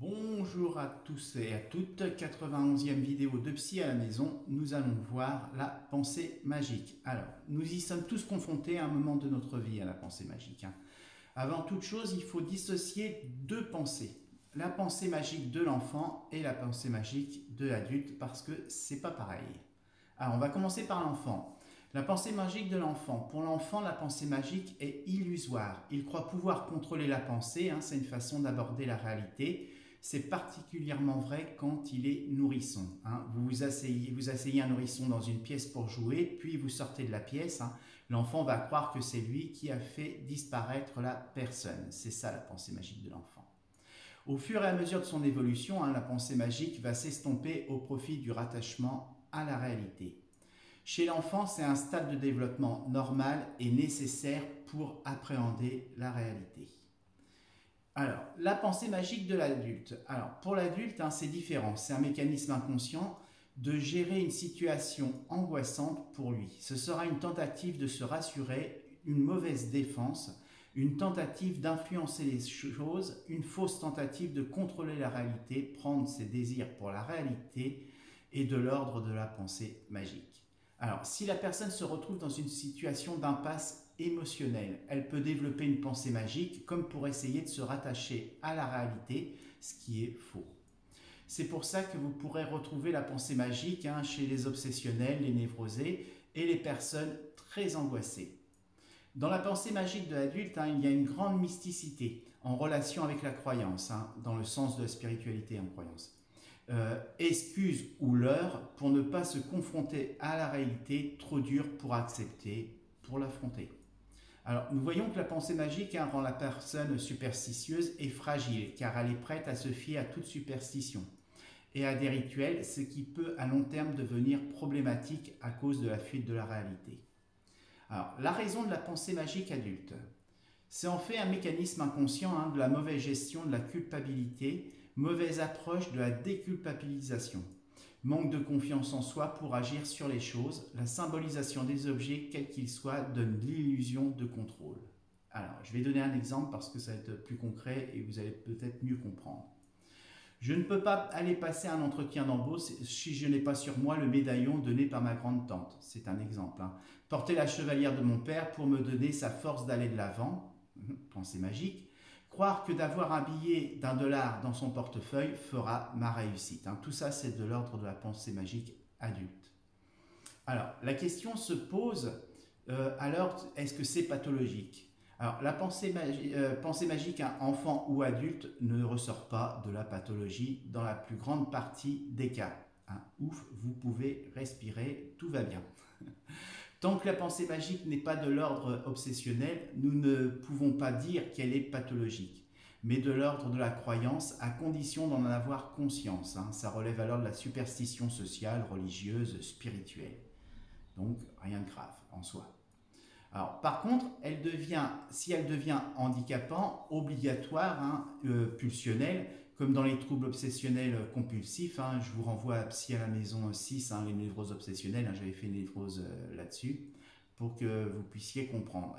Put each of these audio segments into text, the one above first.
Bonjour à tous et à toutes, 91e vidéo de Psy à la maison, nous allons voir la pensée magique. Alors, nous y sommes tous confrontés à un moment de notre vie à la pensée magique. Avant toute chose, il faut dissocier deux pensées. La pensée magique de l'enfant et la pensée magique de l'adulte parce que c'est pas pareil. Alors, on va commencer par l'enfant. La pensée magique de l'enfant. Pour l'enfant, la pensée magique est illusoire. Il croit pouvoir contrôler la pensée, c'est une façon d'aborder la réalité. C'est particulièrement vrai quand il est nourrisson. Vous asseyez un nourrisson dans une pièce pour jouer, puis vous sortez de la pièce. L'enfant va croire que c'est lui qui a fait disparaître la personne. C'est ça la pensée magique de l'enfant. Au fur et à mesure de son évolution, la pensée magique va s'estomper au profit du rattachement à la réalité. Chez l'enfant, c'est un stade de développement normal et nécessaire pour appréhender la réalité. Alors, la pensée magique de l'adulte. Alors, pour l'adulte, c'est différent. C'est un mécanisme inconscient de gérer une situation angoissante pour lui. Ce sera une tentative de se rassurer, une mauvaise défense, une tentative d'influencer les choses, une fausse tentative de contrôler la réalité, prendre ses désirs pour la réalité et de l'ordre de la pensée magique. Alors, si la personne se retrouve dans une situation d'impasse émotionnelle, elle peut développer une pensée magique comme pour essayer de se rattacher à la réalité, ce qui est faux. C'est pour ça que vous pourrez retrouver la pensée magique chez les obsessionnels, les névrosés et les personnes très angoissées. Dans la pensée magique de l'adulte, il y a une grande mysticité en relation avec la croyance, dans le sens de la spiritualité en croyance. Excuse ou leurre pour ne pas se confronter à la réalité trop dure pour accepter, pour l'affronter. Alors, nous voyons que la pensée magique rend la personne superstitieuse et fragile, car elle est prête à se fier à toute superstition et à des rituels, ce qui peut à long terme devenir problématique à cause de la fuite de la réalité. Alors, la raison de la pensée magique adulte, c'est en fait un mécanisme inconscient de la mauvaise gestion de la culpabilité, mauvaise approche de la déculpabilisation, manque de confiance en soi pour agir sur les choses, la symbolisation des objets, quels qu'ils soient, donne l'illusion de contrôle. Alors, je vais donner un exemple parce que ça va être plus concret et vous allez peut-être mieux comprendre. Je ne peux pas aller passer un entretien d'embauche si je n'ai pas sur moi le médaillon donné par ma grande-tante. C'est un exemple. Porter la chevalière de mon père pour me donner sa force d'aller de l'avant. Pensée magique. Croire que d'avoir un billet d'1 $ dans son portefeuille fera ma réussite. Tout ça, c'est de l'ordre de la pensée magique adulte. Alors, la question se pose, alors, est-ce que c'est pathologique? Alors, la pensée magique, enfant ou adulte, ne ressort pas de la pathologie dans la plus grande partie des cas. Ouf, vous pouvez respirer, tout va bien. Tant que la pensée magique n'est pas de l'ordre obsessionnel, nous ne pouvons pas dire qu'elle est pathologique, mais de l'ordre de la croyance, à condition d'en avoir conscience. Ça relève alors de la superstition sociale, religieuse, spirituelle. Donc, rien de grave en soi. Alors, par contre, si elle devient handicapant, obligatoire, pulsionnelle, comme dans les troubles obsessionnels compulsifs, je vous renvoie à Psy à la maison 6, les névroses obsessionnelles, j'avais fait une névrose là-dessus, pour que vous puissiez comprendre.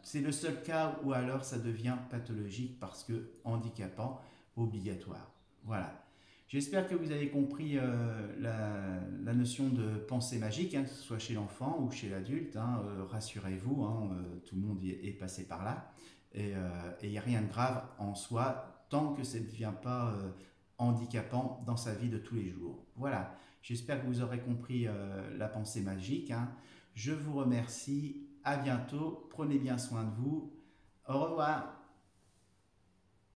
C'est le seul cas où alors ça devient pathologique parce que handicapant, obligatoire. Voilà. J'espère que vous avez compris la notion de pensée magique, que ce soit chez l'enfant ou chez l'adulte. Rassurez-vous, tout le monde est passé par là. Et il n'y a rien de grave en soi tant que ça ne devient pas handicapant dans sa vie de tous les jours. Voilà, j'espère que vous aurez compris la pensée magique. Je vous remercie, à bientôt, prenez bien soin de vous. Au revoir.